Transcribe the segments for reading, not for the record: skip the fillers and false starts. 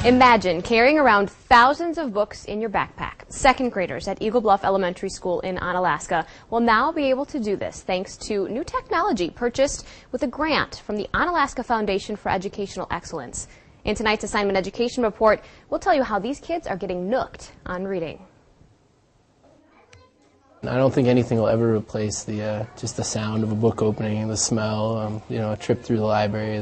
Imagine carrying around thousands of books in your backpack. Second graders at Eagle Bluff Elementary School in Onalaska will now be able to do this thanks to new technology purchased with a grant from the Onalaska Foundation for Educational Excellence. In tonight's Assignment Education Report, we'll tell you how these kids are getting nooked on reading. I don't think anything will ever replace the just the sound of a book opening and the smell. A trip through the library.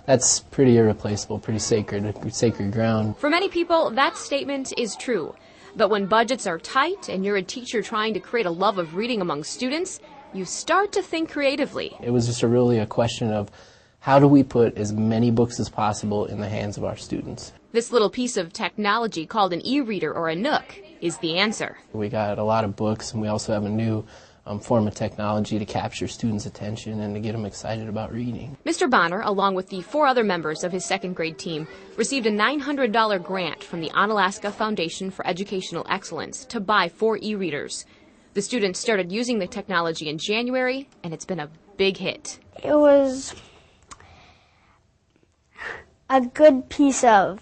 That's pretty irreplaceable, pretty sacred ground. For many people, that statement is true. But when budgets are tight and you're a teacher trying to create a love of reading among students, you start to think creatively. It was just really a question of how do we put as many books as possible in the hands of our students. This little piece of technology called an e-reader or a Nook is the answer. We got a lot of books, and we also have a new form of technology to capture students' attention and to get them excited about reading. Mr. Bonner, along with the 4 other members of his second grade team, received a $900 grant from the Onalaska Foundation for Educational Excellence to buy 4 e-readers. The students started using the technology in January, and it's been a big hit. It was a good piece of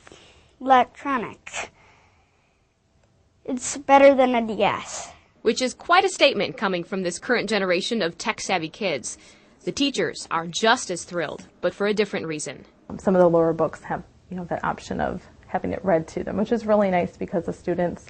electronics. It's better than a DS. Which is quite a statement coming from this current generation of tech-savvy kids. The teachers are just as thrilled, but for a different reason. Some of the lower books have, that option of having it read to them, which is really nice because the students,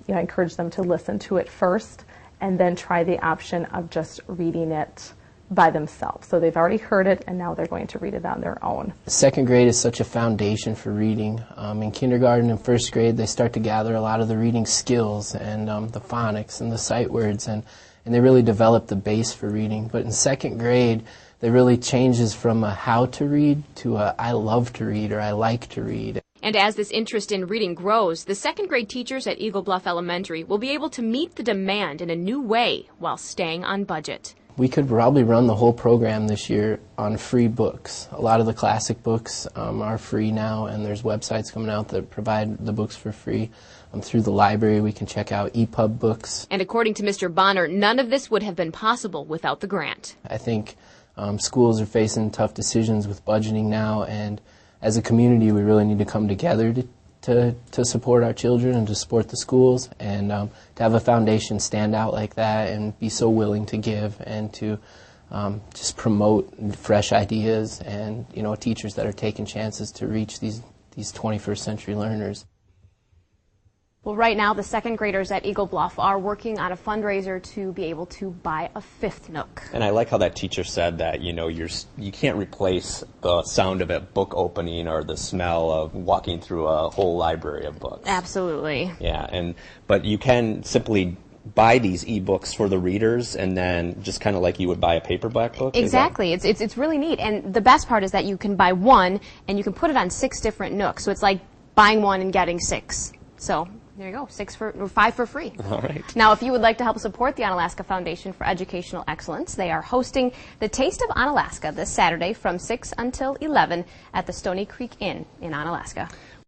encourage them to listen to it first and then try the option of just reading it by themselves. So they've already heard it, and now they're going to read it on their own. Second grade is such a foundation for reading. In kindergarten and first grade, they start to gather a lot of the reading skills and the phonics and the sight words, and they really develop the base for reading. But in second grade, it really changes from a how to read to a I love to read or I like to read. And as this interest in reading grows, the second grade teachers at Eagle Bluff Elementary will be able to meet the demand in a new way while staying on budget. We could probably run the whole program this year on free books. A lot of the classic books are free now, and there's websites coming out that provide the books for free. Through the library, we can check out EPUB books. And according to Mr. Bonner, none of this would have been possible without the grant. I think schools are facing tough decisions with budgeting now, and as a community, we really need to come together to support our children and to support the schools, and to have a foundation stand out like that and be so willing to give and to just promote fresh ideas and teachers that are taking chances to reach these 21st century learners. Well, right now the second graders at Eagle Bluff are working on a fundraiser to be able to buy a 5th Nook. And I like how that teacher said that you can't replace the sound of a book opening or the smell of walking through a whole library of books. Absolutely. Yeah, but you can simply buy these e-books for the readers, and then just kind of like you would buy a paperback book. Exactly. It's really neat, and the best part is that you can buy one and you can put it on 6 different Nooks. So it's like buying one and getting 6. So there you go, 5 for free. All right. Now, if you would like to help support the Onalaska Foundation for Educational Excellence, they are hosting the Taste of Onalaska this Saturday from 6 until 11 at the Stony Creek Inn in Onalaska.